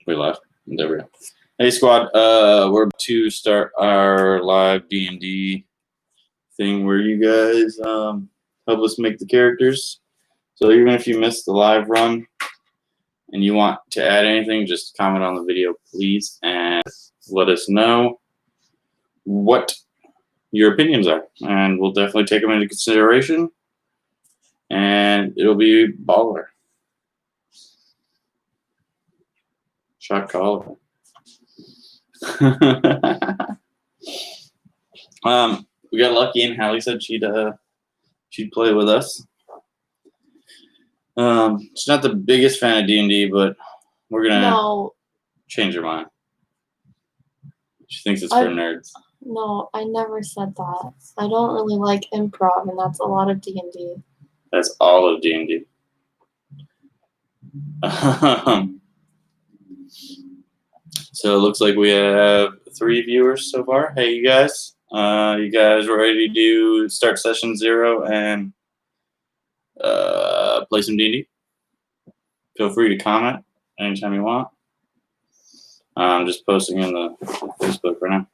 We left. There we go. Hey squad, we're about to start our live D&D thing where you guys help us make the characters. So even if you missed the live run and you want to add anything, just comment on the video, please, and let us know what your opinions are, and we'll definitely take them into consideration, and it'll be baller. Shot caller. We got lucky, and Hallie said she'd play with us. She's not the biggest fan of D&D, but we're gonna change her mind. She thinks it's for nerds. No, I never said that. I don't really like improv, and that's a lot of D&D. That's all of D&D. So it looks like we have 3 viewers so far. Hey, you guys. You guys ready to start session 0 and play some D&D? Feel free to comment anytime you want. I'm just posting in the Facebook right now.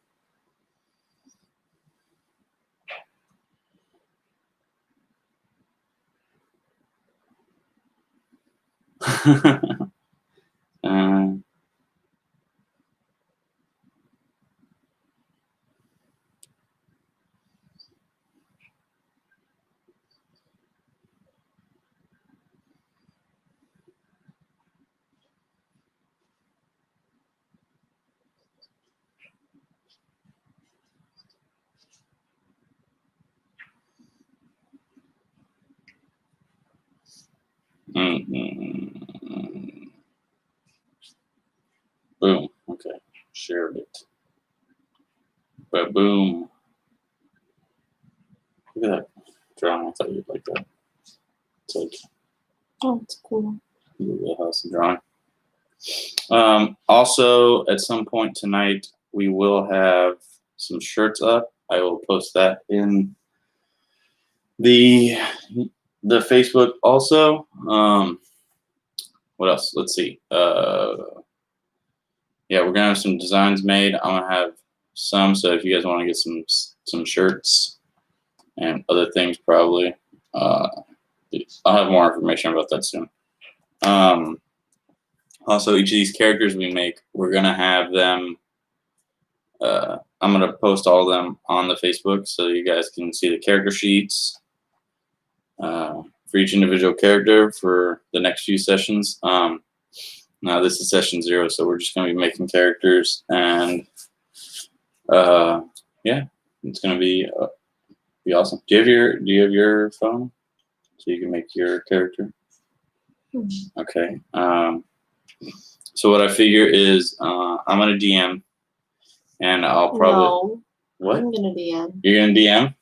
Boom. Okay. Shared it. But boom. Look at that drawing. I thought you'd like that. It's like, oh, it's cool. Little house drawing. Also, at some point tonight, we will have some shirts up. I will post that in the Facebook also. What else? Let's see. Yeah, we're gonna have some designs made. I'm gonna have some, so if you guys want to get some shirts and other things, probably I'll have more information about that soon. Also, each of these characters we make, we're gonna have them. I'm gonna post all of them on the Facebook, so you guys can see the character sheets for each individual character for the next few sessions. Now this is session 0, so we're just gonna be making characters, and yeah, it's gonna be awesome. Do you have your phone so you can make your character? Okay. So what I figure is I'm gonna DM, and I'll probably. No. What? I'm gonna DM. You're gonna DM?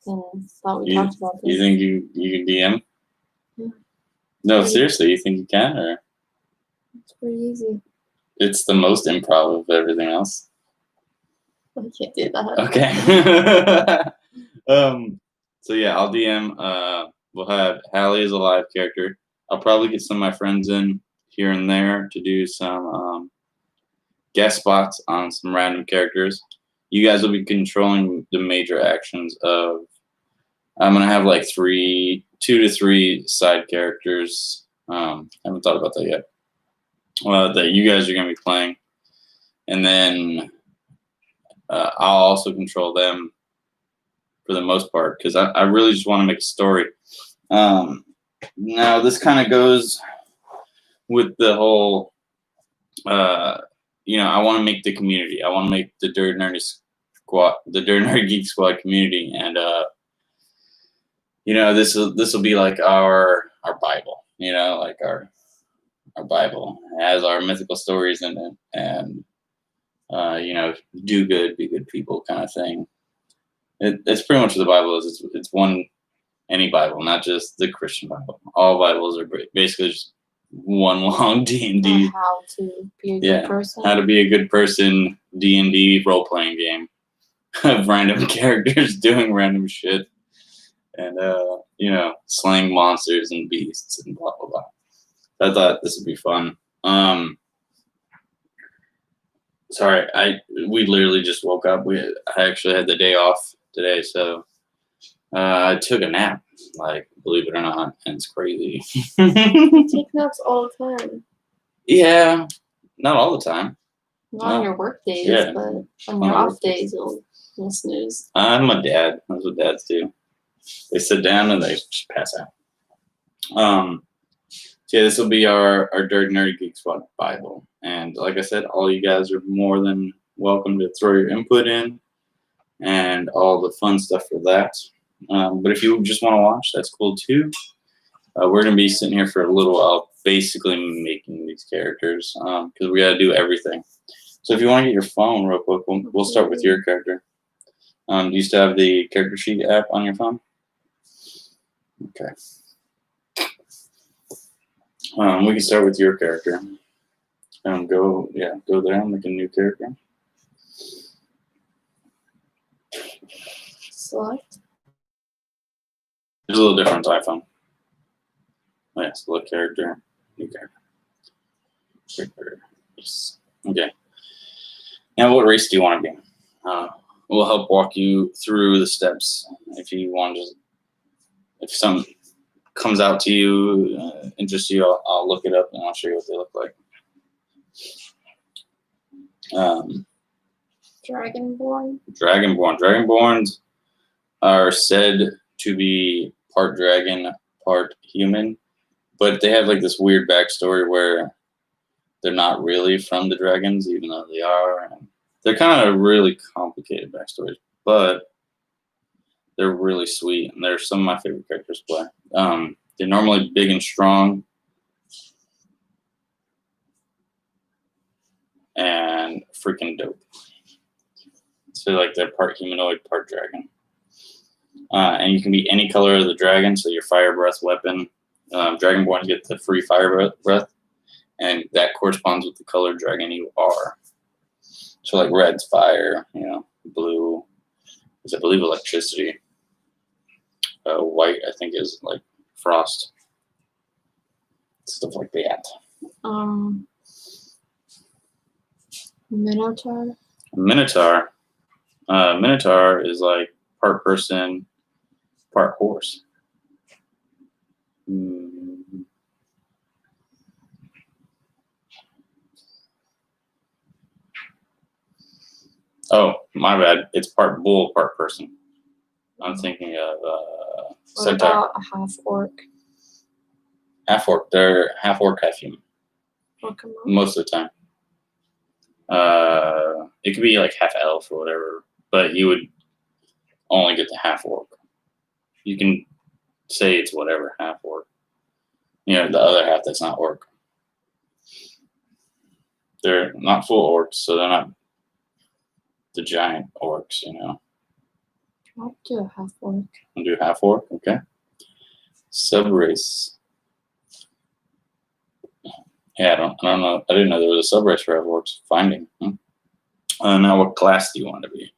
Thought we talked about this. You think you can DM? Yeah. No, seriously, you think you can, or? It's pretty easy. It's the most improv of everything else. I can't do that. Okay. So yeah, I'll DM. We'll have Hallie as a live character. I'll probably get some of my friends in here and there to do some guest spots on some random characters. You guys will be controlling the major actions of. I'm gonna have like 2 to 3 side characters. I haven't thought about that yet. That you guys are gonna be playing, and then I'll also control them for the most part, because I really just want to make a story. Now this kind of goes with the whole, I want to make the community. I want to make the Dirt Nerdy Squad, the Dirt Nerd Geek Squad community, and this will be like our Bible. Like our Bible has our mythical stories in it, and do good, be good people kind of thing. It's pretty much what the Bible is. It's any Bible, not just the Christian Bible. All Bibles are basically just one long D&D. How to be a good person. How to be a good person, D&D role-playing game of random characters doing random shit, and slaying monsters and beasts and blah blah blah. I thought this would be fun. Sorry, we literally just woke up. I actually had the day off today, so I took a nap. Like, believe it or not, and it's crazy. You take naps all the time. Yeah, not all the time. Not on your work days, Yeah, but on on your my off work days. days, you'll snooze. I'm a dad. That's what dads do. They sit down and they just pass out. So yeah, this will be our Dirty Nerdy Geek Squad Bible. And like I said, all you guys are more than welcome to throw your input in and all the fun stuff for that. But if you just want to watch, that's cool too. We're going to be sitting here for a little while, basically making these characters because we got to do everything. So if you want to get your phone real quick, we'll start with your character. Do you still have the character sheet app on your phone? Okay. We can start with your character. Go there and make a new character. Select. There's a little different iPhone. Oh, yeah, select character, new character. Yes. Okay. Now, what race do you want to be? We'll help walk you through the steps. If you want to, if some comes out to you, interests you, I'll look it up and I'll show you what they look like. Dragonborn. Dragonborns are said to be part dragon, part human, but they have like this weird backstory where they're not really from the dragons, even though they are. And they're kind of really complicated backstories, but they're really sweet, and they're some of my favorite characters to play. They're normally big and strong, and freaking dope. So like they're part humanoid, part dragon. And you can be any color of the dragon, so your fire breath weapon. Dragonborn get the free fire breath, and that corresponds with the color dragon you are. So like red's fire, blue is I believe electricity. White I think is like frost. Stuff like that. Minotaur. Minotaur is like part person, part horse. Oh, my bad. It's part bull, part person. I'm thinking of What centaur. about a half orc? Half orc. They're half orc, half human. Pokemon? Most of the time. It could be like half elf or whatever, but you would only get the half orc. You can say it's whatever, half orc. The other half that's not orc. They're not full orcs, so they're not the giant orcs, I'll do a half orc. I'll do half orc, okay. Subrace. Yeah, I don't know. I didn't know there was a subrace for half orcs. Finding. Now, what class do you want to be?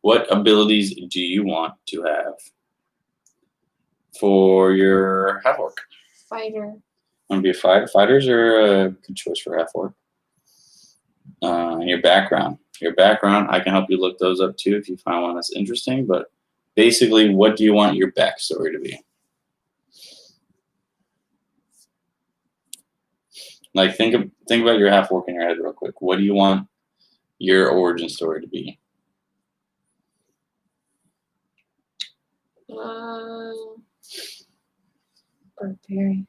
What abilities do you want to have for your half orc? Fighter. Want to be a fighter? Fighters are a good choice for half orc. And your background. I can help you look those up too if you find one that's interesting. But basically, what do you want your backstory to be? Like think about your half orc in your head real quick. What do you want your origin story to be? Barbarian.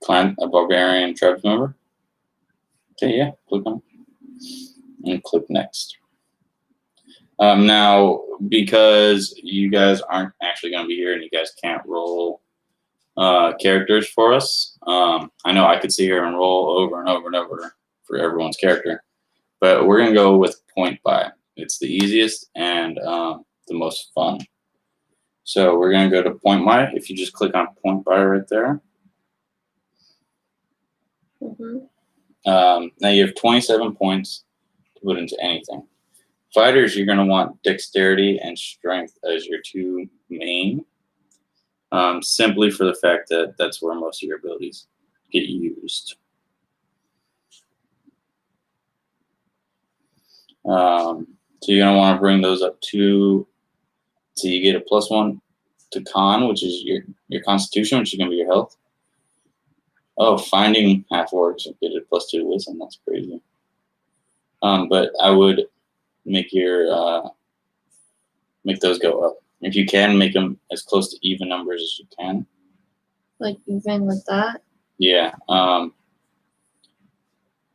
A barbarian tribe member? Okay, yeah, click on it. And click next. Now, because you guys aren't actually going to be here and you guys can't roll characters for us, I know I could sit here and roll over and over and over for everyone's character, but we're going to go with point buy. It's the easiest and the most fun. So we're going to go to point buy. If you just click on point buy right there. Now you have 27 points to put into anything. Fighters, you're going to want dexterity and strength as your two main, simply for the fact that that's where most of your abilities get used. So you're gonna want to bring those up to, so you get a +1 to con, which is your constitution, which is gonna be your health. Oh, finding half orcs, get a +2 to wisdom. That's crazy. But I would make your make those go up if you can. Make them as close to even numbers as you can. Like even with that? Yeah.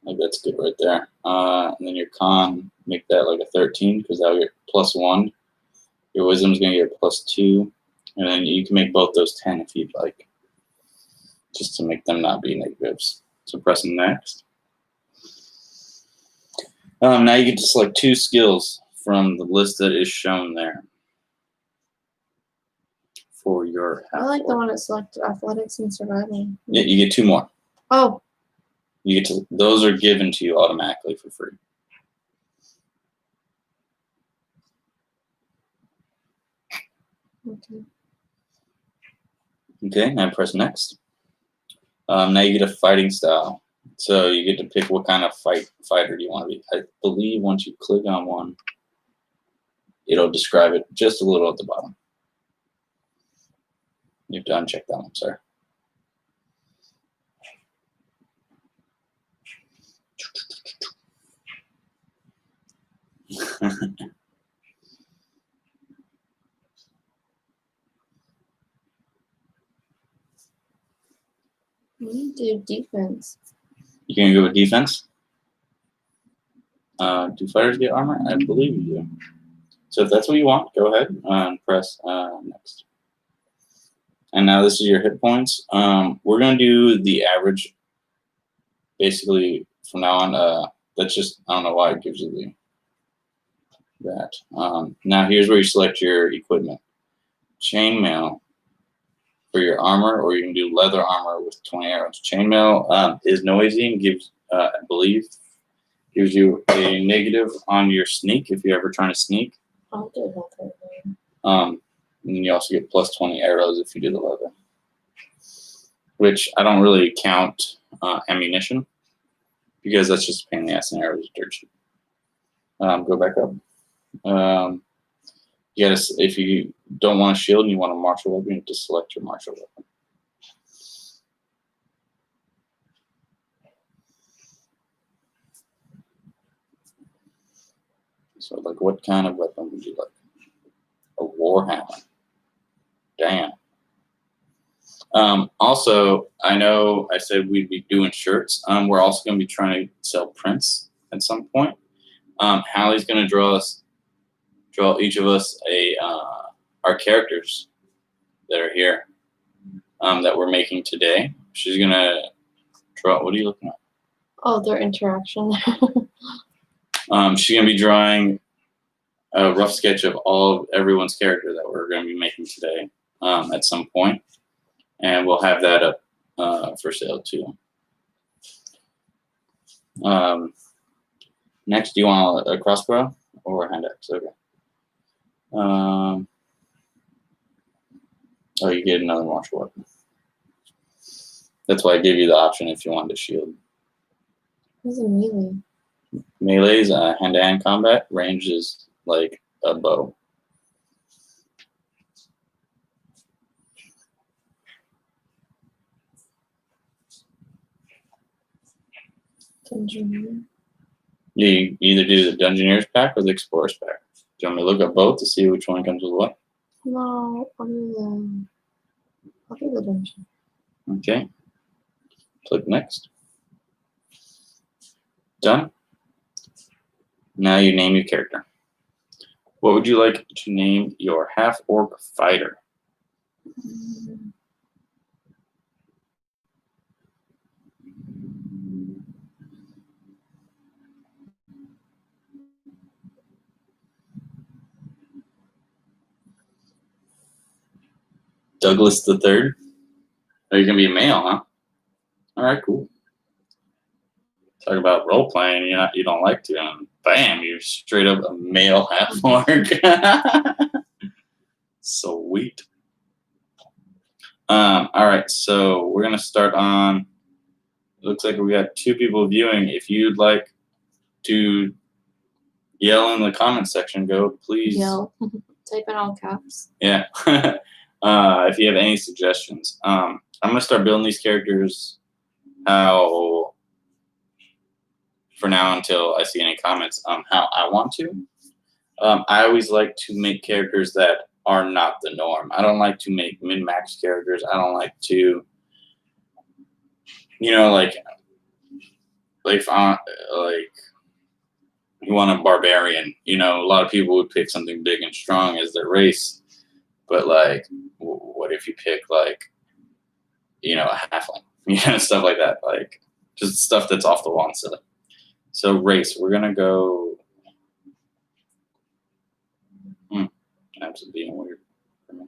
Like that's good right there. And then your con, make that like a 13 because that'll get +1. Your wisdom's gonna get +2, and then you can make both those 10 if you'd like, just to make them not be negatives. So pressing next. Now you get to select 2 skills from the list that is shown there for your. I like the one that selected athletics and survival. Yeah, you get 2 more. Oh. You get to, those are given to you automatically for free. Okay. Okay, now press next. Now you get a fighting style. So you get to pick what kind of fighter do you want to be. I believe once you click on one, it'll describe it just a little at the bottom. You have to uncheck that one, sorry. We do defense. You can go with defense. Do fighters get armor? I believe you do. So if that's what you want, go ahead and press next. And now this is your hit points. We're going to do the average, basically, from now on. That's just, I don't know why it gives you that. Now here's where you select your equipment. Chainmail for your armor, or you can do leather armor with 20 arrows. Chainmail is noisy and gives, I believe, gives you a negative on your sneak if you're ever trying to sneak. I'll do leather. And you also get +20 arrows if you do the leather, which I don't really count ammunition because that's just a pain in the ass and arrows are dirt cheap. Go back up. You gotta, if you don't want a shield and you want a martial weapon, you have to select your martial weapon. So, like, what kind of weapon would you like? A warhammer. Damn. Also, I know I said we'd be doing shirts. We're also going to be trying to sell prints at some point. Hallie's going to draw each of us our characters that are here that we're making today. She's going to draw. What are you looking at? Oh, their interaction. She's going to be drawing a rough sketch of everyone's character that we're going to be making today at some point. And we'll have that up for sale too. Next, do you want a crossbow or a hand axe? Okay. Oh, you get another martial weapon. That's why I gave you the option if you wanted a shield. What's a melee? Melee is hand-to-hand combat. Range is like a bow. Dungeoneer. You either do the Dungeoneers pack or the Explorers pack. Do you want me to look up both to see which one comes with what? No, I'll do the dungeon. Okay. Click next. Done. Now you name your character. What would you like to name your half-orc fighter? Douglas the Third? Are you gonna be a male, huh? All right, cool. Talk about role playing. You don't like to, and bam, you're straight up a male half-orc. Sweet. All right, so we're gonna start on. Looks like we got 2 people viewing. If you'd like to yell in the comment section. Go, please. Yell. Type in all caps. Yeah. If you have any suggestions. I'm going to start building these characters how, for now until I see any comments, how I want to. I always like to make characters that are not the norm. I don't like to make min-max characters. I don't like to, like you want a barbarian. A lot of people would pick something big and strong as their race, but like, what if you pick like, a halfling, stuff like that, like just stuff that's off the wall and silly. So race, we're gonna go. That's being weird for me.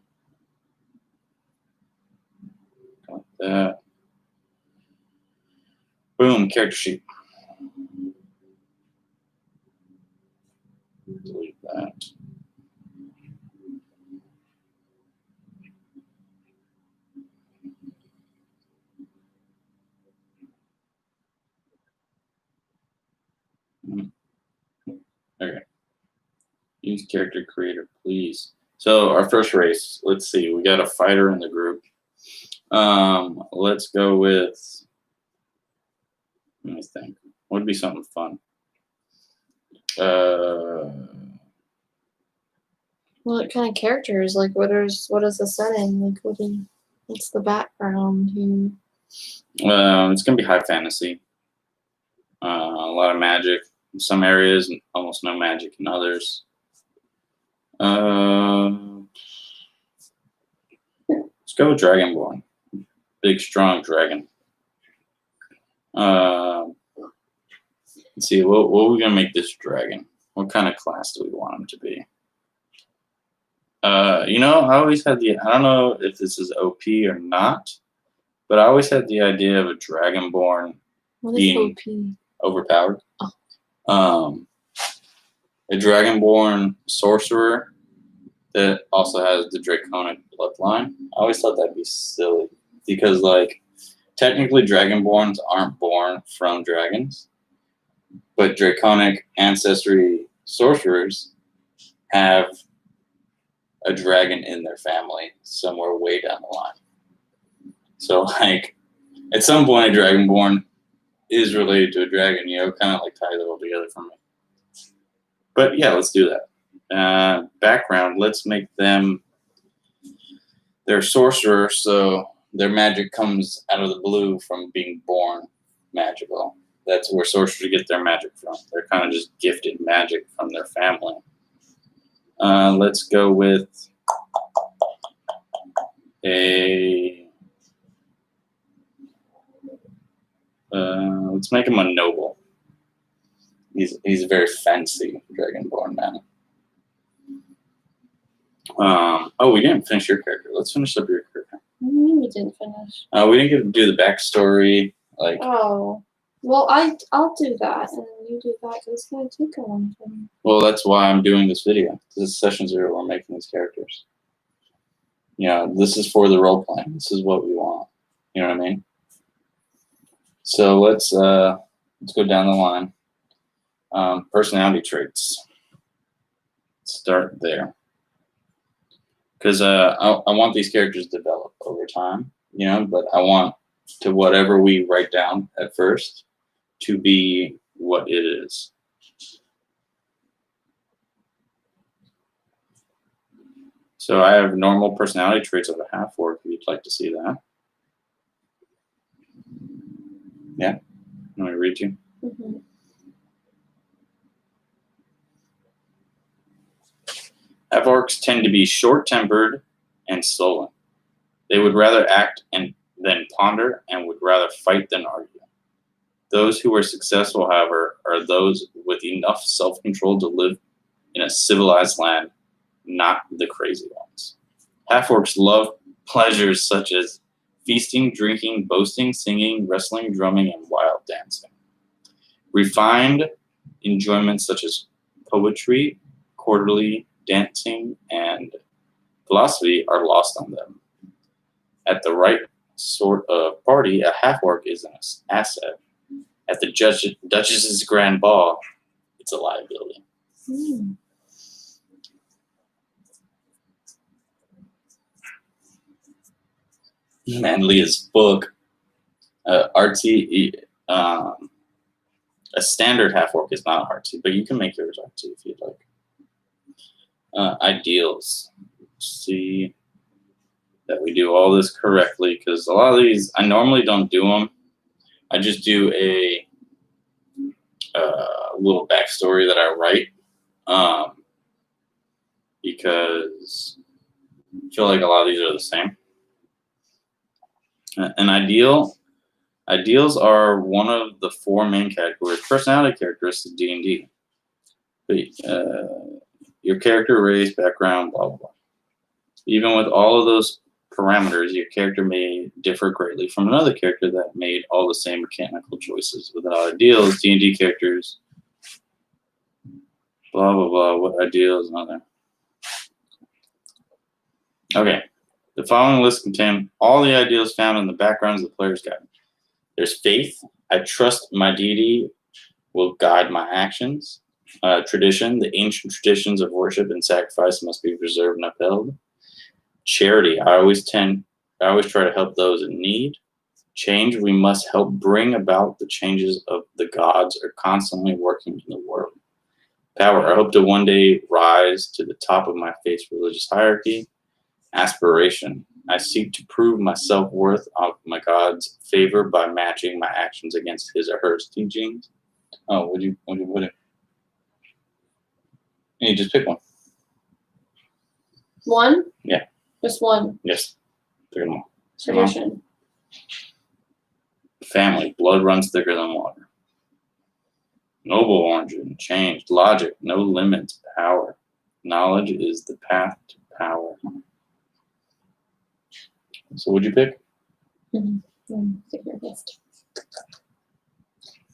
Like that. Boom, character sheet. Delete that. Okay. Use character creator, please. So our first race, let's see. We got a fighter in the group. Let's go with. Let me think. What would be something fun? What kind of characters? Like, what is the setting? Like, what's the background? It's gonna be high fantasy. A lot of magic in some areas, and almost no magic in others. Let's go with Dragonborn. Big, strong dragon. Let's see, what are we gonna make this dragon? What kind of class do we want him to be? I always had I don't know if this is OP or not, but I always had the idea of a Dragonborn being overpowered. Oh. A Dragonborn sorcerer that also has the Draconic bloodline. I always thought that'd be silly because, like, technically Dragonborns aren't born from dragons, but Draconic ancestry sorcerers have a dragon in their family somewhere way down the line. So, like, at some point, a Dragonborn is related to a dragon, kind of like ties it all together for me. But yeah, let's do that. Background, let's make them, they're sorcerer, so their magic comes out of the blue from being born magical. That's where sorcerers get their magic from. They're kind of just gifted magic from their family. Let's go with let's make him a noble. He's a very fancy Dragonborn man. We didn't finish your character. Let's finish up your character. We didn't finish. We didn't get to do the backstory. Like. Oh. Well, I'll do that, and then you do that, because it's going to take a long time. Well, that's why I'm doing this video. This is session 0. We're making these characters. This is for the role playing. This is what we want. You know what I mean? So let's go down the line. Personality traits. Start there. Because I want these characters to develop over time, but I want to whatever we write down at first to be what it is. So I have normal personality traits of a half-orc if you'd like to see that. Yeah? Let me read you. Mm-hmm. Half-orcs tend to be short-tempered and sullen. They would rather act than ponder and would rather fight than argue. Those who are successful, however, are those with enough self-control to live in a civilized land, not the crazy ones. Half-orcs love pleasures such as feasting, drinking, boasting, singing, wrestling, drumming, and wild dancing. Refined enjoyments such as poetry, courtly dancing, and philosophy are lost on them. At the right sort of party, a half-orc is an asset. At the Duchess's grand ball, it's a liability. Hmm. And Leah's book, artsy. A standard half orc is not artsy, but you can make yours artsy if you'd like. Ideals. See that we do all this correctly, because a lot of these I normally don't do them. I just do a little backstory that I write, because I feel like a lot of these are the same. An ideals are one of the four main categories, personality characteristics of D&D. Your character, race, background, blah, blah, blah. Even with all of those parameters, your character may differ greatly from another character that made all the same mechanical choices. Without ideals, D&D characters, blah, blah, blah, what ideals and other. Okay, the following list contains all the ideals found in the backgrounds of the player's guide. There's faith. I trust my deity will guide my actions. Tradition. The ancient traditions of worship and sacrifice must be preserved and upheld. Charity. I always try to help those in need. Change. We must help bring about the changes of the gods are constantly working in the world. Power. I hope to one day rise to the top of my faith's religious hierarchy. Aspiration. I seek to prove my self-worth of my God's favor by matching my actions against his or her teachings. Oh, would you put it? You just pick one. One? Yeah. Just one. Yes. Pick them all. Tradition. Family. Blood runs thicker than water. Noble origin. Change. Logic. No limits. Power. Knowledge is the path to power. So what'd you pick?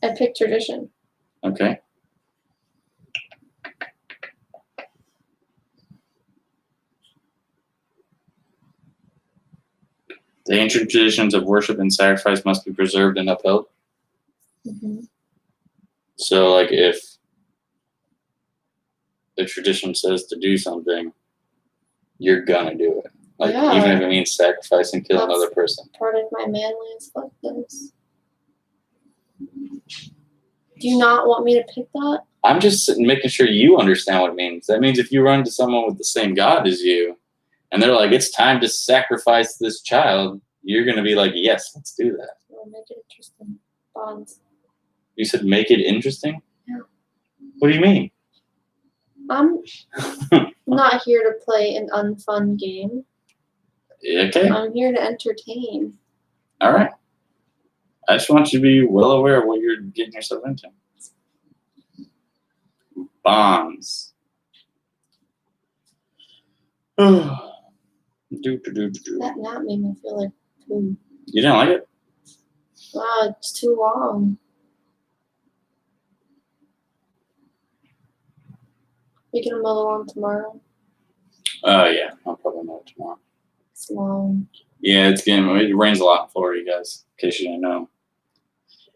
I picked tradition. Okay. The ancient traditions of worship and sacrifice must be preserved and upheld. Mm-hmm. So, like, if the tradition says to do something, you're gonna do it. Like, Yeah. even if it means sacrifice and kill another person. Part of my manliest weapons. Do you not want me to pick that? I'm just making sure you understand what it means. That means if you run to someone with the same God as you, and they're like, it's time to sacrifice this child, you're going to be like, yes, let's do that. We'll make it interesting. Bonds. You said make it interesting? Yeah. What do you mean? I'm not here to play an unfun game. Okay. I'm here to entertain. All right. I just want you to be well aware of what you're getting yourself into. Bonds. That nap made me feel like poo. You didn't like it? Wow, it's too long. We can mow the lawn tomorrow. Yeah. I'll probably know it tomorrow. It's long. Yeah, it rains a lot in Florida, you guys, in case you didn't know.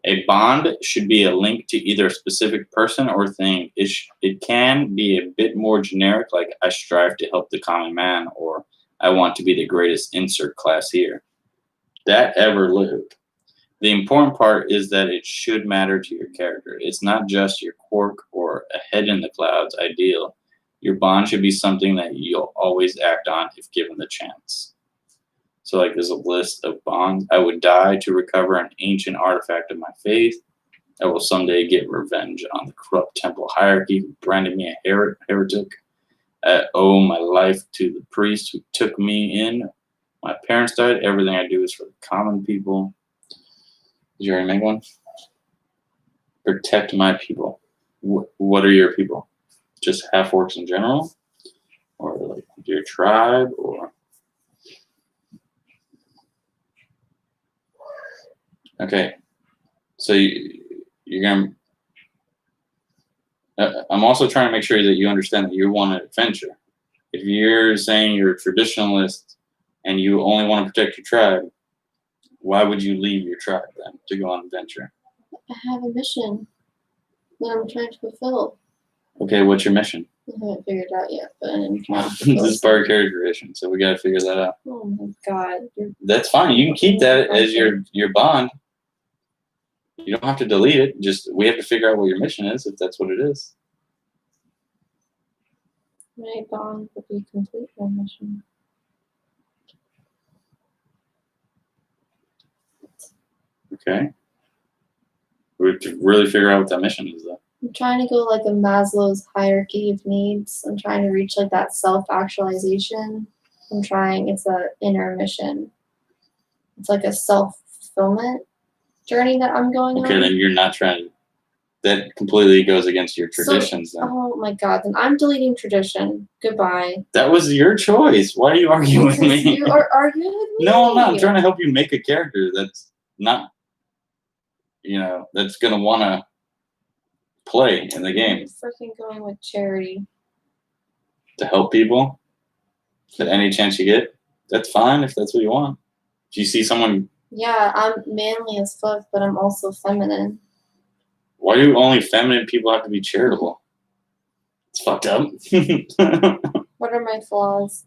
A bond should be a link to either a specific person or thing. It can be a bit more generic, like I strive to help the common man, or I want to be the greatest insert class here. That ever lived. The important part is that it should matter to your character. It's not just your quirk or a head in the clouds ideal. Your bond should be something that you'll always act on if given the chance. So, like, there's a list of bonds. I would die to recover an ancient artifact of my faith. I will someday get revenge on the corrupt temple hierarchy who branded me a heretic. I owe my life to the priest who took me in. My parents died. Everything I do is for the common people. Did you already make one? Protect my people. What are your people? Just half-orcs in general? Or like your tribe? Or... Okay. So you're going to... I'm also trying to make sure that you understand that you want an adventure. If you're saying you're a traditionalist and you only want to protect your tribe, why would you leave your tribe then to go on an adventure? I have a mission that I'm trying to fulfill. Okay, what's your mission? I haven't figured it out yet, but I'm trying This to is part of character creation, so we gotta figure that out. Oh my god. That's fine. You can keep that as your bond. You don't have to delete it. Just we have to figure out what your mission is, if that's what it is. My bond will be complete my mission. Okay. We have to really figure out what that mission is, though. I'm trying to go like a Maslow's hierarchy of needs. I'm trying to reach like that self-actualization. It's a inner mission. It's like a self-fulfillment journey that I'm going on. Okay, then you're not trying to. That completely goes against your traditions, then. Oh my god, then I'm deleting tradition. Goodbye. That was your choice. Why are you arguing with me? You are arguing with me? No, I'm not. I'm trying to help you make a character that's not, that's going to want to play in the game. I'm freaking going with charity. To help people at any chance you get. That's fine if that's what you want. If you see someone. Yeah, I'm manly as fuck, but I'm also feminine. Why do only feminine people have to be charitable? It's fucked up. What are my flaws?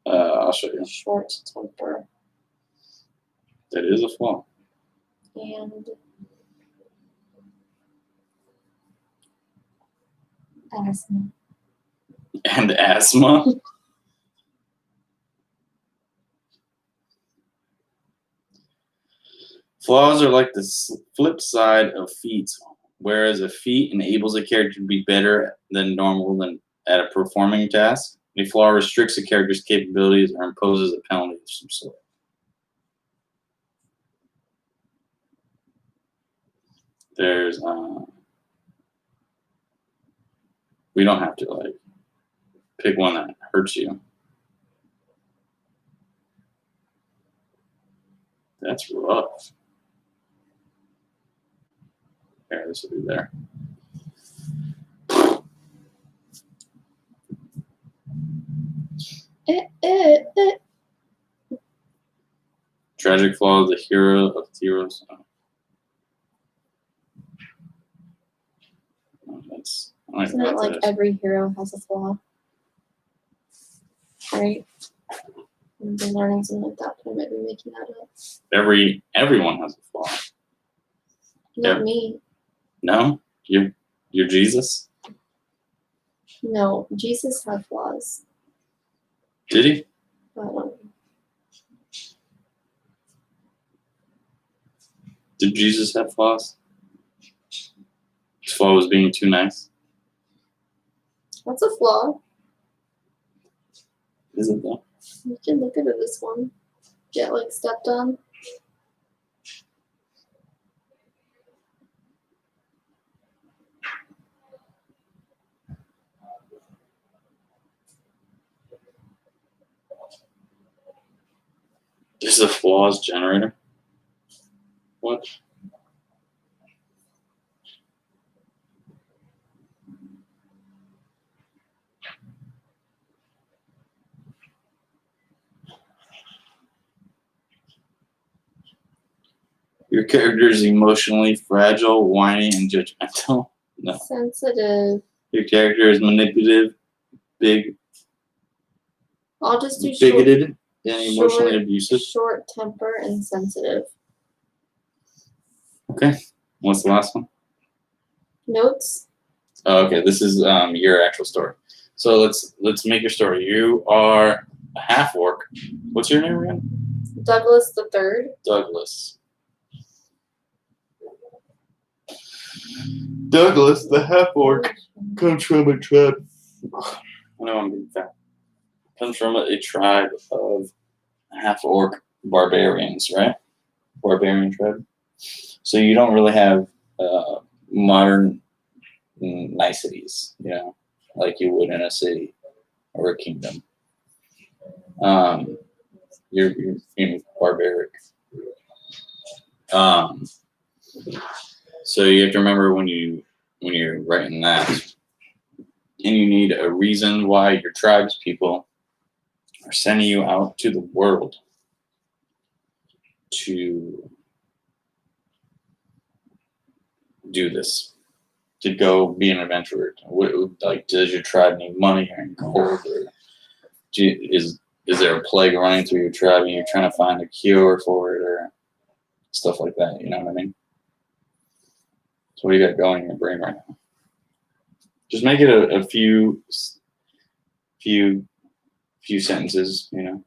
I'll show you. Short temper. That is a flaw. And asthma. And asthma? Flaws are like the flip side of feats. Whereas a feat enables a character to be better than normal at a performing task, a flaw restricts a character's capabilities or imposes a penalty of some sort. There's, we don't have to pick one that hurts you. That's rough. Here, this will be there. Tragic flaw of the hero of heroes. Oh, isn't it like every hero has a flaw? Right? I've been learning something like that, but I might be making that up. Everyone has a flaw. Not me. No? You're Jesus? No, Jesus had flaws. Did he? I don't know. Did Jesus have flaws? His flaw was being too nice. That's a flaw. Is it though? You can look into this one. Get stepped on. This is a flaws generator. What? Your character is emotionally fragile, whiny, and judgmental. No. Sensitive. Your character is manipulative, I'll just do bigoted, and emotionally abusive. Short temper and sensitive. Okay. What's the last one? Notes. Oh, okay. This is your actual story. So let's make your story. You are a half orc. What's your name again? Douglas the Third. Douglas. Douglas, the half orc, comes from a tribe. I know I'm being fat. Comes from a tribe of half orc barbarians, right? Barbarian tribe. So you don't really have modern niceties, like you would in a city or a kingdom. You're barbaric. So you have to remember when you're writing that, and you need a reason why your tribe's people are sending you out to the world to do this, to go be an adventurer? Like, does your tribe need money or gold, or is there a plague running through your tribe and you're trying to find a cure for it, or stuff like that? You know what I mean? So what do you got going in your brain right now? Just make it a few sentences, you know.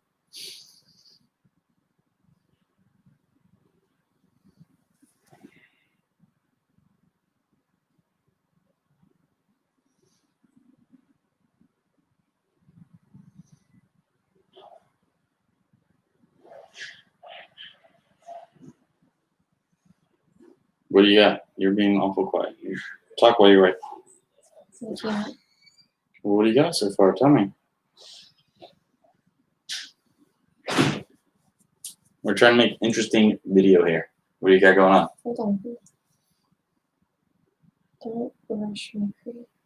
What do you got? You're being awful quiet. You talk while you write. What do you got so far? Tell me. We're trying to make interesting video here. What do you got going on? Hold on. Don't rush me.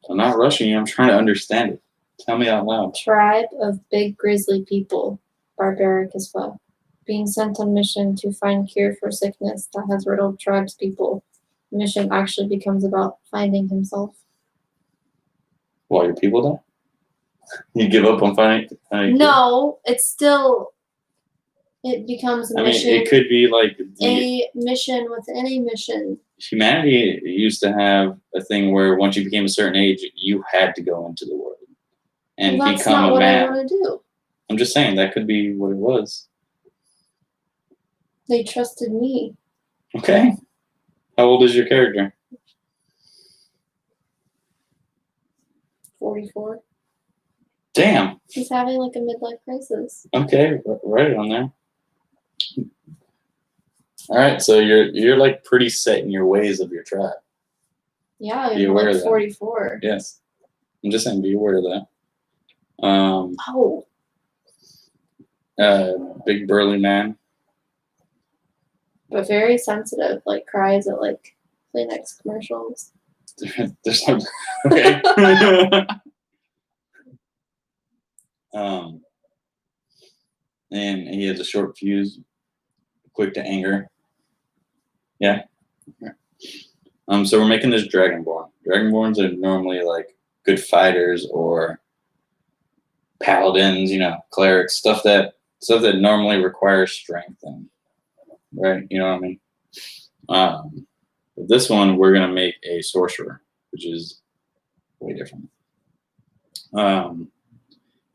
I'm not rushing you. I'm trying to understand it. Tell me out loud. Tribe of big grizzly people, barbaric as well, being sent on mission to find cure for sickness that has riddled tribe's people. The mission actually becomes about finding himself. While your people die? You give up on finding No, it's still. It becomes a mission. I mean, it could be like a mission within a mission. Humanity used to have a thing where once you became a certain age, you had to go into the world and well, that's become not a what man. I want to do. I'm just saying that could be what it was. They trusted me. Okay. How old is your character? 44. Damn. He's having like a midlife crisis. Okay, write it on there. All right, so you're like pretty set in your ways of your tribe. Yeah, Be I'm aware like of that. 44. Yes, I'm just saying, be aware of that. Big burly man. But very sensitive, like cries at like Kleenex commercials. There's no okay. And he has a short fuse, quick to anger. Yeah. So we're making this Dragonborn. Dragonborns are normally like good fighters or paladins, you know, clerics, stuff that normally requires strength and right, you know what I mean? With this one we're gonna make a sorcerer, which is way different. In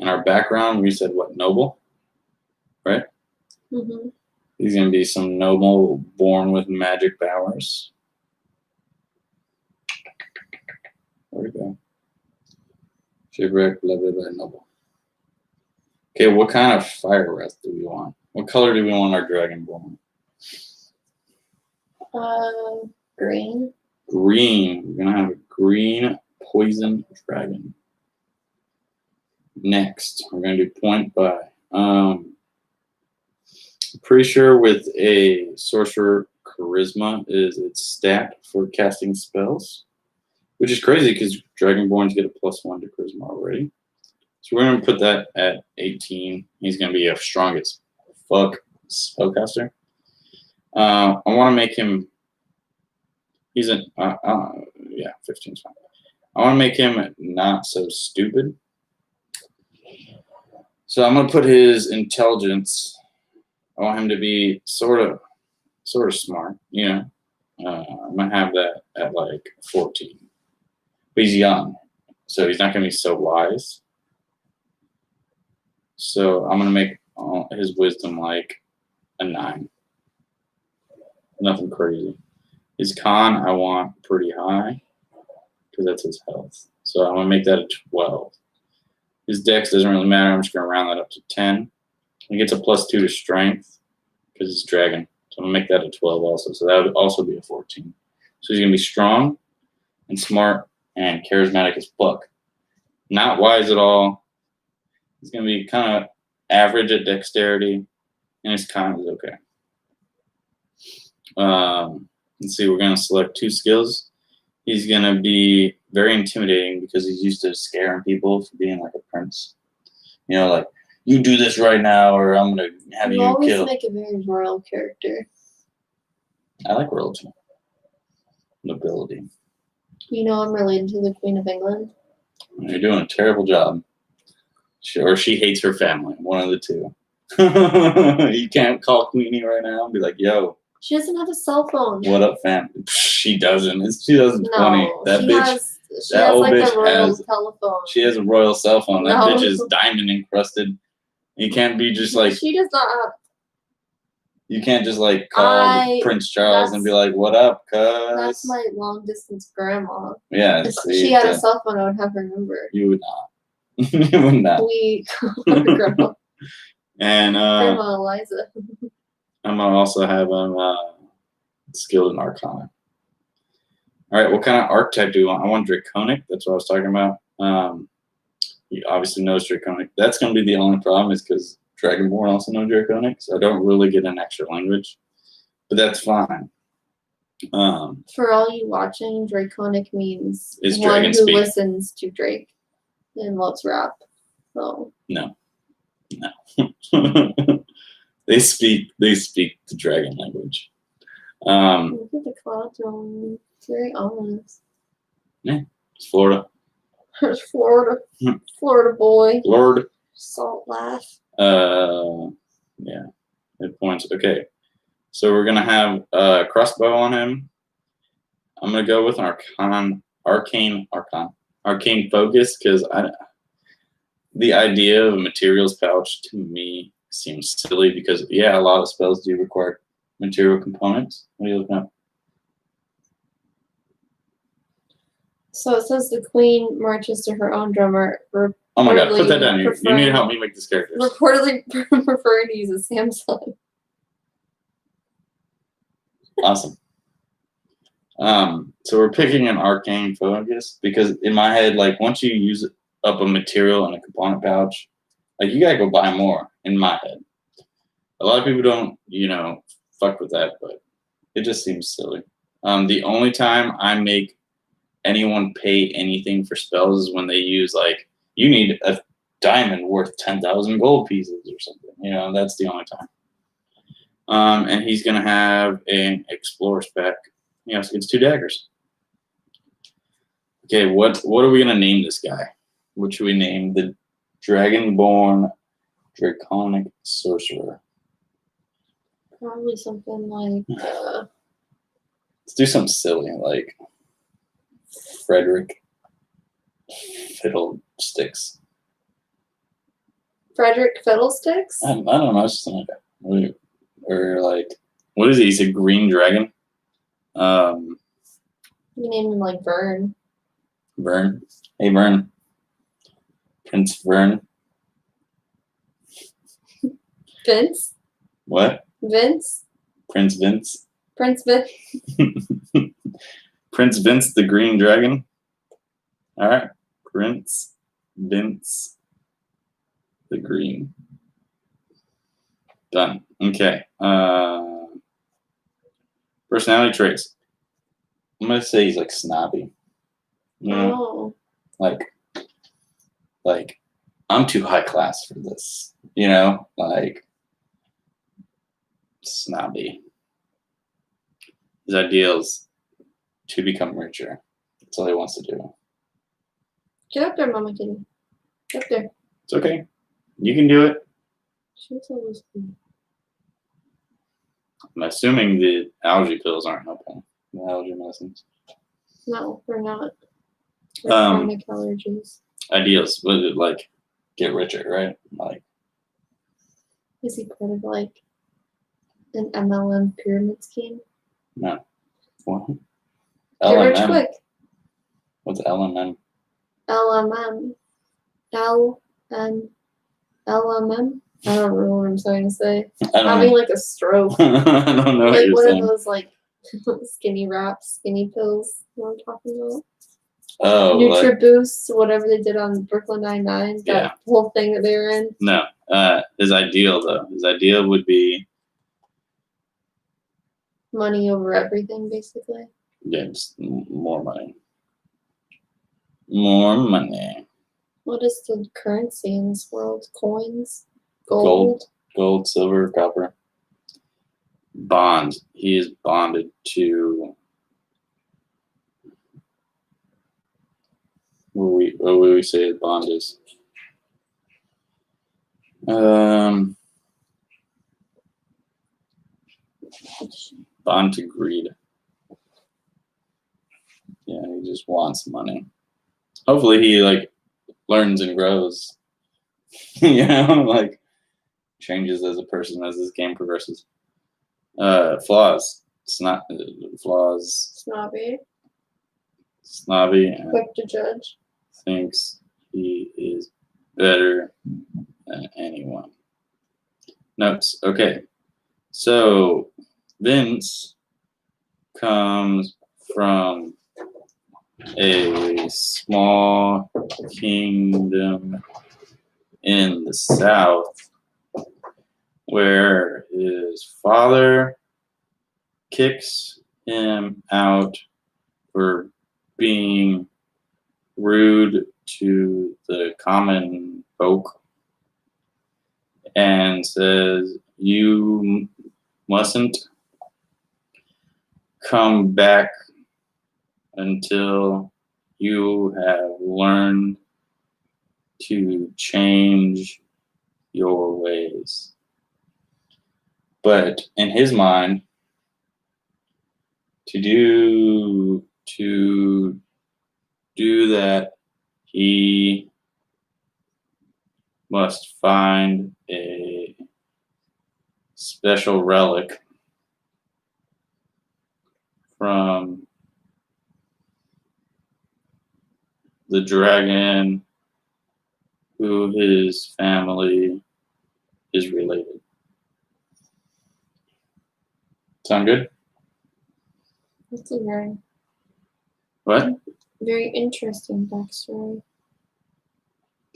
our background we said what, noble, right? Mm-hmm. He's gonna be some noble born with magic powers. Where'd it go? Shipwreck, blah blah blah, noble. Okay, what kind of fire breath do we want? What color do we want our Dragonborn? Green. Green. We're gonna have a green poison dragon. Next, we're gonna do point by. Pretty sure with a sorcerer, charisma is its stat for casting spells, which is crazy because Dragonborns get a +1 to charisma already. So we're gonna put that at 18. He's gonna be a strongest fuck spellcaster. I want to make him. He's a 15 is fine. I want to make him not so stupid. So I'm gonna put his intelligence. I want him to be sort of smart, you know. I'm gonna have that at like 14. But he's young, so he's not gonna be so wise. So I'm gonna make his wisdom like a 9. Nothing crazy. His con I want pretty high because that's his health. So I'm gonna make that a 12. His dex doesn't really matter. I'm just gonna round that up to 10. He gets a +2 to strength because it's dragon. So I'm gonna make that a 12 also. So that would also be a 14. So he's gonna be strong and smart and charismatic as fuck. Not wise at all. He's gonna be kind of average at dexterity, and his con is okay. Let's see. We're gonna select 2 skills. He's gonna be very intimidating because he's used to scaring people for being like a prince. You know, like, you do this right now, or I'm gonna have you always killed. make a very royal character. I like royalty, nobility. You know I'm related to the Queen of England. You're doing a terrible job. Or she hates her family. One of the two. You can't call Queenie right now and be like, yo. She doesn't have a cell phone. What up, fam? She doesn't. It's 2020. No, That she bitch. has That old like bitch a royal has. telephone. She has a royal cell phone. That No. bitch is diamond encrusted. You can't be just like. She does not have. You can't just like call Prince Charles and be like, "What up, cuz?" That's my long distance grandma. Yeah. If she had a cell phone, I would have her number. You would not. You would not. We call her grandma. And Grandma Eliza. I'm gonna also have him skilled in Arcana. All right, what kind of archetype do you want? I want Draconic. That's what I was talking about. He obviously knows Draconic. That's gonna be the only problem, is because Dragonborn also know Draconic, so I don't really get an extra language, but that's fine. For all you watching, Draconic means Is one dragon who speak? listens to Drake and loves rap. So No. They speak the dragon language. look at the cloud dome. It's very ominous. Yeah, it's Florida. There's Florida. Florida boy. Lord. Salt laugh. Yeah, good points. Okay, so we're gonna have a crossbow on him. I'm gonna go with an arcane focus, because the idea of a materials pouch to me seems silly, because yeah, a lot of spells do require material components. What are you looking at? So it says the queen marches to her own drummer. Oh my god, put that down. You need to help me make this character. Reportedly preferring to use a Samsung. Awesome. So we're picking an arcane focus, because in my head, like, once you use up a material in a component pouch, like, you gotta go buy more, in my head. A lot of people don't, fuck with that, but it just seems silly. The only time I make anyone pay anything for spells is when they use, like, you need a diamond worth 10,000 gold pieces or something. That's the only time. And he's gonna have an explorer spec. He also gets 2 daggers. Okay, what are we gonna name this guy? What should we name the Dragonborn Draconic Sorcerer? Probably something like. Let's do something silly, like Frederick Fiddlesticks. Frederick Fiddlesticks? I don't know. It's just like, or like, what is he? He's a green dragon. You name him like Vern. Vern. Hey, Vern. Prince Vern. Vince? What? Vince? Prince Vince. Prince Vince. Prince Vince the Green Dragon. All right. Prince Vince the Green. Done. Okay. Personality traits. I'm going to say he's like snobby. Oh. Like, I'm too high class for this. Like, snobby. His ideals to become richer. That's all he wants to do. Get up there, Mama Kitty. Get up there. It's okay. You can do it. She's always good. I'm assuming the allergy pills aren't helping. The allergy medicines. No, we're not. We're chronic allergies. Ideals. Was it like get richer, right? Like, is he part of like an MLM pyramid scheme? No. What? Get rich quick. What's LMM? LMM. LMM? I don't know what I'm trying to say. Having like a stroke. I don't know what like you're one saying. of those like skinny wraps, skinny pills. You know what I'm talking about? Oh, NutriBoost, whatever they did on Brooklyn Nine-Nine. That whole thing that they were in. No. His ideal though. His ideal would be money over everything, basically. Yeah, just more money. More money. What is the currency in this world? Coins? Gold, silver, copper. Bond. He is bonded to what would we say the bond is? Bond to greed. Yeah, he just wants money. Hopefully he like learns and grows. You know, like changes as a person as this game progresses. Flaws. Flaws. Snobby. And Quick to judge. thinks he is better than anyone. Notes. Okay. So Vince comes from a small kingdom in the south where his father kicks him out for being rude to the common folk and says, "You mustn't come back until you have learned to change your ways." But in his mind, to do that, he must find a special relic from the dragon who his family is related. Sound good? That's a What? very interesting backstory.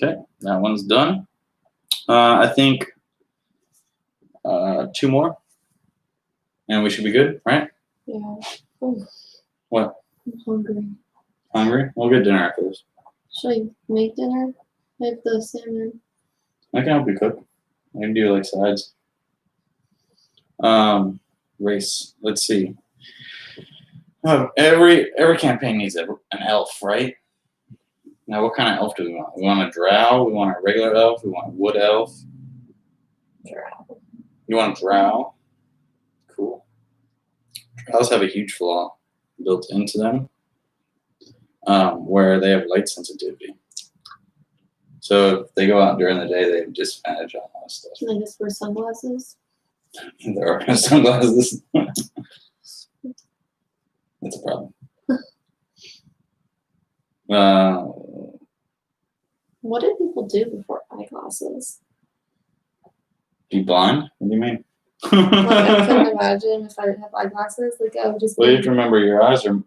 Okay, that one's done. I think 2 more, and we should be good, right? Yeah. Oh, What? I'm hungry. Hungry? We'll get dinner after this. Should I make dinner? I have the salmon. I can help you cook. I can do like sides. Race. Let's see. Every campaign needs an elf, right? Now, what kind of elf do we want? We want a drow. We want a regular elf. We want a wood elf. Drow. You want a drow? Cool. Drows have a huge flaw built into them, where they have light sensitivity. So if they go out during the day, they have disadvantage on a lot of stuff. Can I just wear sunglasses? There are sunglasses. That's a problem. What do people do before eyeglasses? Be blind? What do you mean? Like, I couldn't imagine if I didn't have eyeglasses. Like, I would just Well, you have to remember your eyes are,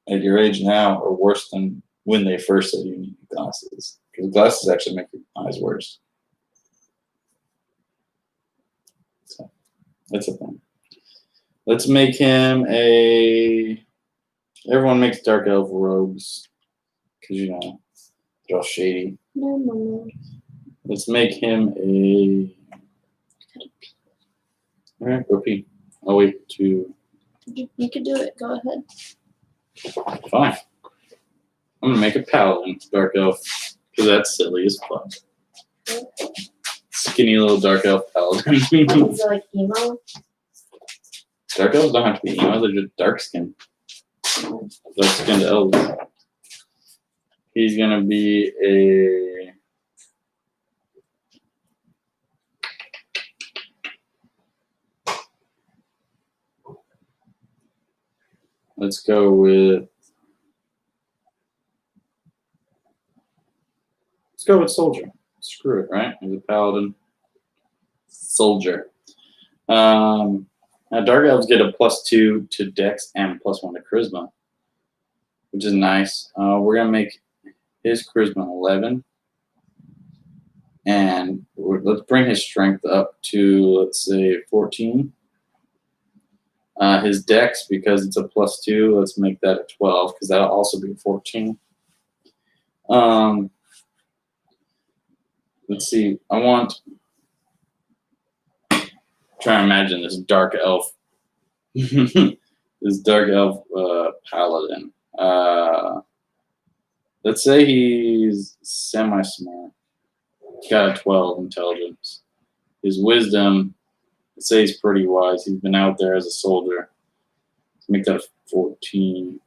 at your age now, are worse than when they first said you need glasses. Because glasses actually make your eyes worse. So, that's a thing. Let's make him a... Everyone makes dark elf robes. Because, you know, they're all shady. No, Mama. Let's make him a... Alright, go pee. I'll wait to... You could do it. Go ahead. Fine. I'm gonna make a paladin dark elf. Because that's silly as fuck. Skinny little dark elf paladin. Is it like emo? Dark elves don't have to be emo, they're just dark skinned. Dark skinned elves. He's gonna be a... Let's go with soldier. Screw it, right? He's a paladin. Soldier. Now dark elves get a +2 to Dex and +1 to Charisma, which is nice. We're gonna make his Charisma 11, and let's bring his Strength up to, let's say, 14. His Dex, because it's a +2, let's make that a 12, because that'll also be a 14. Let's see. I want... Try to imagine this dark elf. This dark elf paladin. let's say he's semi-smart. He's got a 12 intelligence. His wisdom, let's say he's pretty wise. He's been out there as a soldier. Let's make that a 14.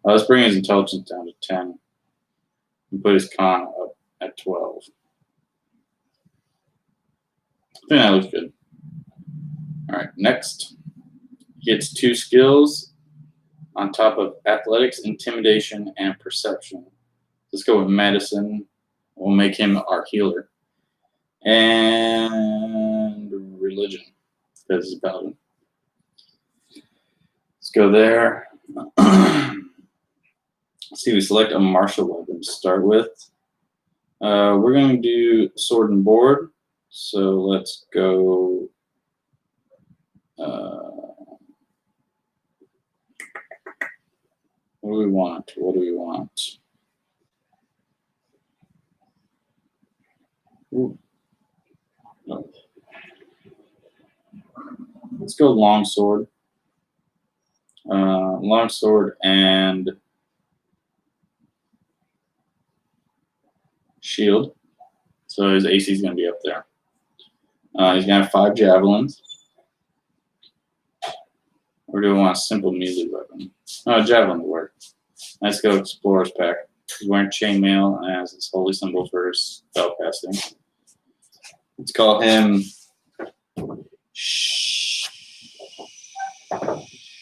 Let's bring his intelligence down to 10 and put his con up at 12. I think that looks good. All right, next. He gets 2 skills on top of athletics, intimidation, and perception. Let's go with medicine. We'll make him our healer. And religion, because he's a paladin. Let's go there. Let's see, we select a martial weapon to start with. We're going to do sword and board. So let's go. What do we want? What do we want? Ooh. No. Let's go longsword. Longsword and shield. So his AC is going to be up there. He's going to have 5 javelins. Or do we want a simple melee weapon? Oh, javelin will work. Let's go explorer's pack. He's wearing chainmail and has this holy symbol for his spell casting. Let's call him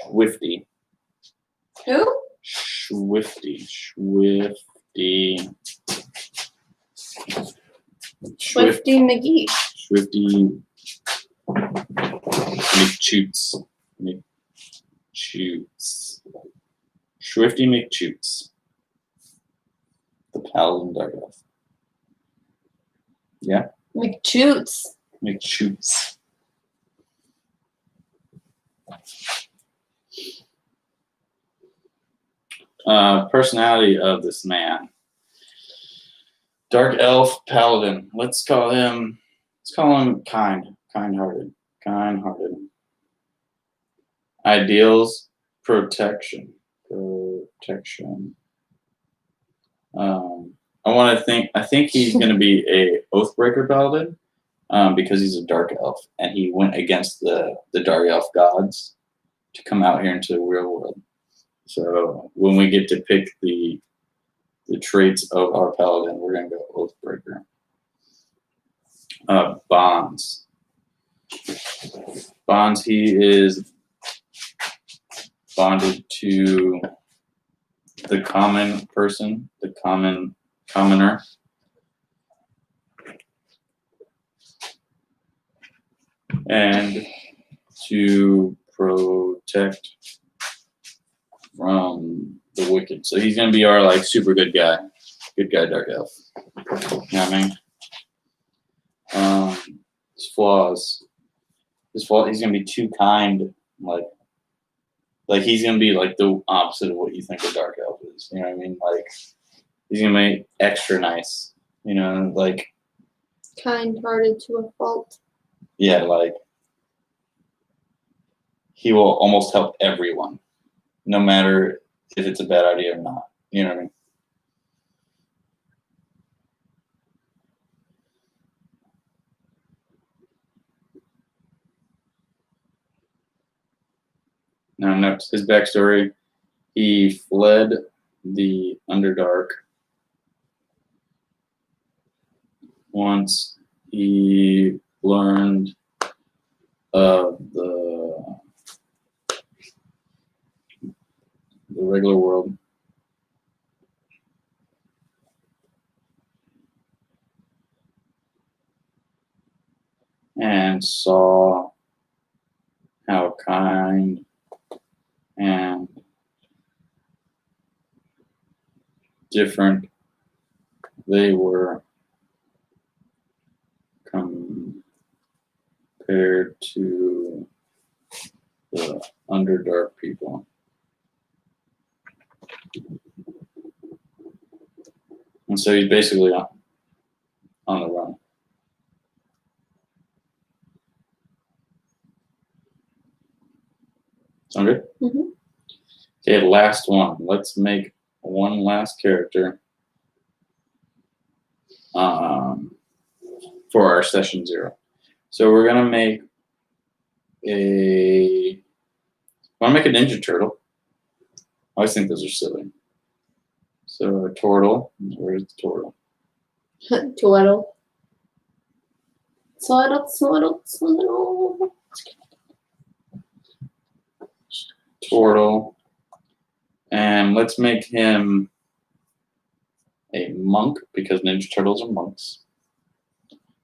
Swifty. Who? Swifty. Swifty McGee. Swifty McChoots. Swifty McChoots. The Paladin Dark Elf. Yeah? McChoots. McChoots. Personality of this man. Dark Elf Paladin. Let's call him kind-hearted. Ideals, protection. I think he's going to be a Oathbreaker Paladin because he's a Dark Elf and he went against the Dark Elf gods to come out here into the real world. So when we get to pick the traits of our Paladin, we're going to go Oathbreaker. Bonds. Bonds, he is bonded to the common person, the commoner. And to protect from the wicked. So he's going to be our super good guy. Good guy, Dark Elf. You know what I mean? His flaws. He's going to be too kind. Like he's going to be the opposite of what you think a Dark Elf is. You know what I mean? He's going to be extra nice. You know, Kind-hearted to a fault. Yeah, he will almost help everyone, no matter if it's a bad idea or not. You know what I mean? Now, note his backstory. He fled the Underdark once he learned of the regular world. And saw how kind and different they were compared to the Underdark people. And so he's basically on the run. Sound good? Mm-hmm. Okay, last one. Let's make one last character for our session 0. So we're gonna make a. Want to make a Ninja Turtle? I always think those are silly. So a turtle. Where's the turtle? Twaddle. Twaddle, twaddle, twaddle. Turtle. And let's make him a monk because Ninja Turtles are monks.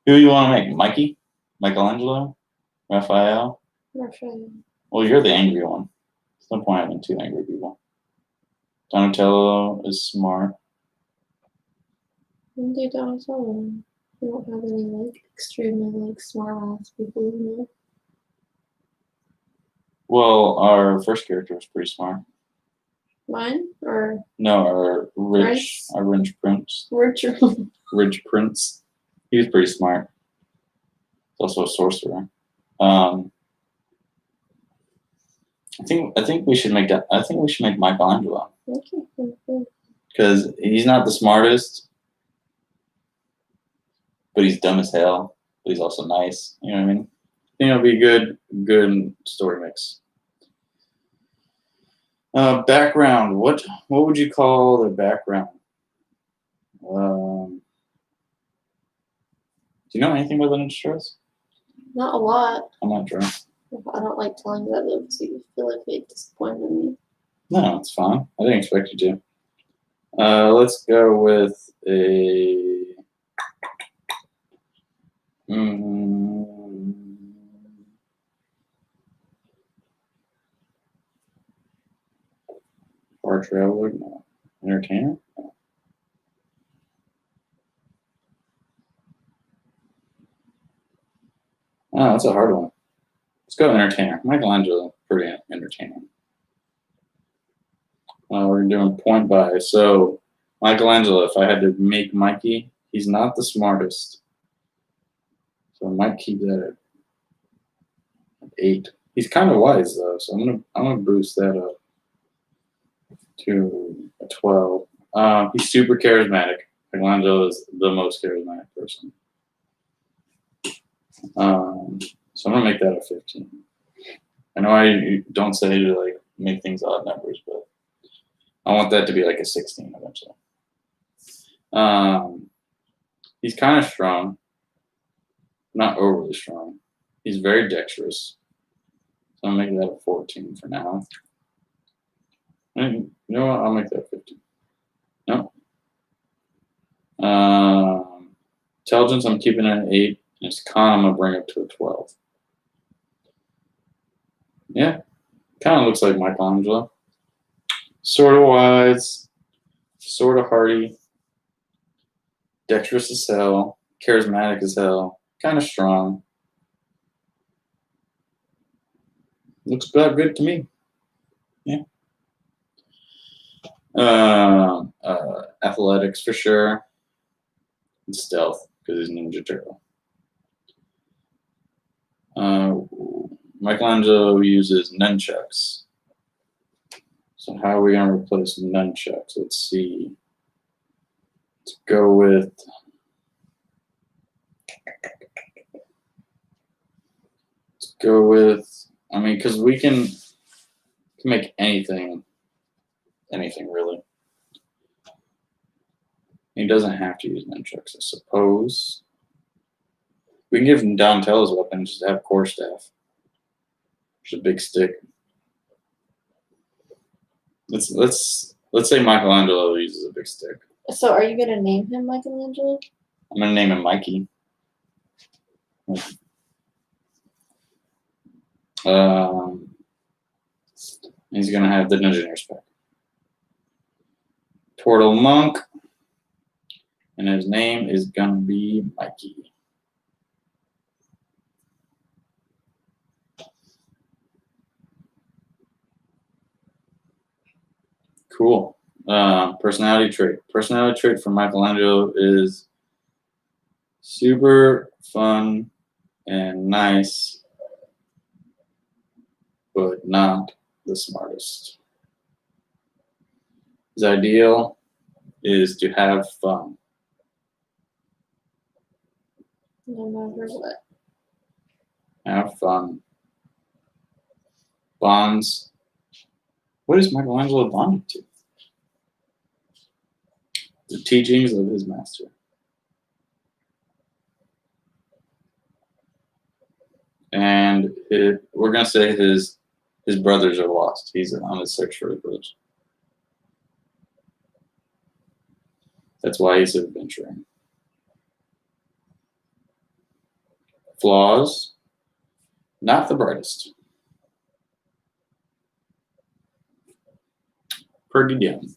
Who do you want to make? Mikey? Michelangelo? Raphael? Raphael. Well, you're the angry one. There's no point having 2 angry people. Donatello is smart. Do Donatello. We don't have any like extremely like smart ass people, you know. Well, our first character was pretty smart. Mine or No, our Prince? rich prince. Richard? Rich prince. He was pretty smart. He's also a sorcerer. I think we should make that. I think we should make Michelangelo Okay. because he's not the smartest, but he's dumb as hell. But he's also nice. You know what I mean? I think it'll be a good story mix. Background. What would you call the background? Do you know anything about the Ninja Turtles? Not a lot. I'm not sure. I don't like telling you that though, because you feel like they disappointed me. No, it's fine. I didn't expect you to. Let's go with a. Far traveler? No. Entertainer? No. Oh, that's a hard one. Let's go entertainer. Michelangelo, pretty entertaining. We're doing point buy. So, Michelangelo, if I had to make Mikey, he's not the smartest. So I might keep that at 8. He's kind of wise though, so I'm gonna boost that up to a 12. He's super charismatic. Michelangelo is the most charismatic person. So I'm gonna make that a 15. I know I don't say to like make things odd numbers, but I want that to be like a 16 eventually. He's kind of strong, not overly strong. He's very dexterous. So I'm making that a 14 for now. And you know what? I'll make that 15. No. Intelligence, I'm keeping it at 8. And his con, I'm going to bring it to a 12. Yeah. Kind of looks like Michelangelo. Sort of wise. Sort of hardy. Dexterous as hell. Charismatic as hell. Kind of strong. Looks about good to me. Yeah. Athletics for sure. And stealth because he's Ninja Turtle. Michelangelo uses nunchucks. So how are we going to replace nunchucks? Let's see. Let's go with. I mean, because we can make anything really. He doesn't have to use nunchucks, I suppose. We can give him Donatello's weapon and just have core staff. Just a big stick. Let's say Michelangelo uses a big stick. So are you gonna name him Michelangelo? I'm gonna name him Mikey. He's gonna have the Ninja spec. Turtle Monk, and his name is gonna be Mikey. Cool. Personality trait. Personality trait for Michelangelo is super fun and nice, but not the smartest. His ideal is to have fun. No matter what. Have fun. Bonds. What is Michelangelo bonded to? The teachings of his master. And we're going to say his brothers are lost. He's on his search for his brothers. That's why he's adventuring. Flaws, not the brightest. Pretty dim.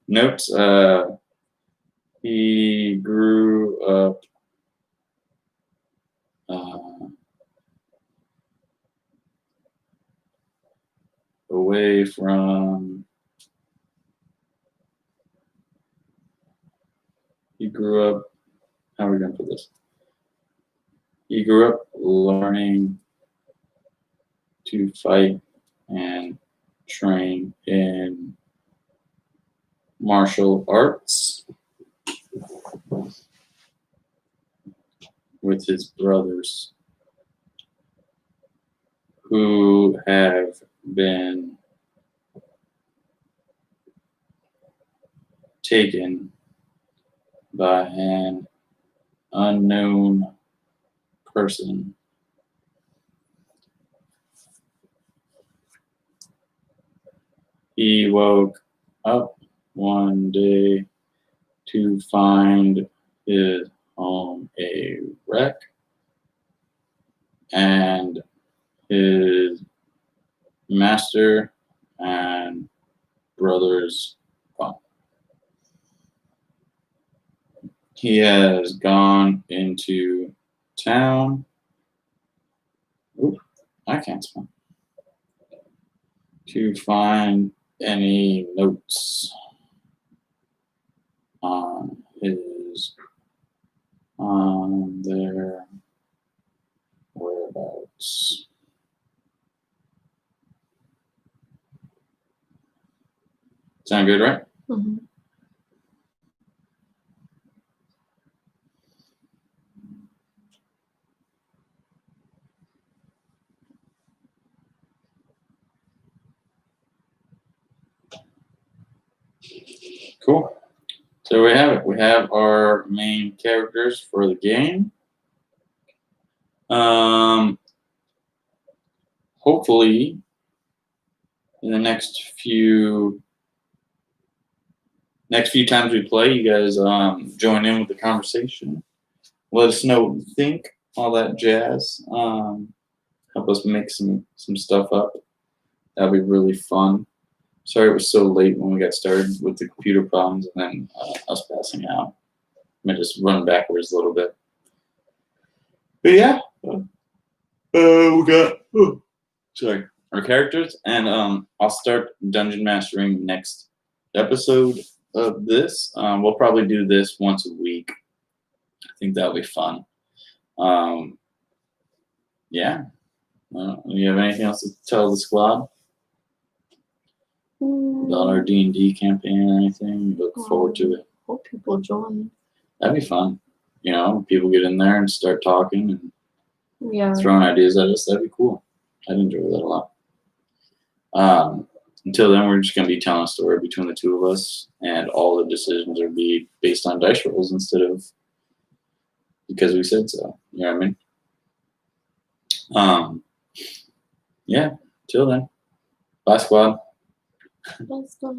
Notes, he grew up away from, how are we going to put this? He grew up learning to fight and train in martial arts with his brothers, who have been taken by an unknown person. He woke up one day to find his home a wreck and his master and brothers gone. He has gone into town. Oop, I can't spell. To find any notes on their whereabouts. Sound good, right? Mm-hmm. Cool. So we have it. We have our main characters for the game. Hopefully, in the next few times we play, you guys join in with the conversation. Let us know what you think, all that jazz. Help us make some stuff up. That'll be really fun. Sorry it was so late when we got started with the computer problems and then us passing out. I might just run backwards a little bit. But yeah, we got our characters, and I'll start dungeon mastering next episode of this. We'll probably do this once a week. I think that'll be fun. Yeah. You have anything else to tell the squad about our D&D campaign or anything? Look forward to it. Hope people join. That'd be fun. You know, people get in there and start talking and throwing ideas at us. That'd be cool. I'd enjoy that a lot. Until then, we're just going to be telling a story between the two of us, and all the decisions are be based on dice rolls instead of because we said so. You know what I mean? Yeah, till then. Bye, squad. Bye, squad.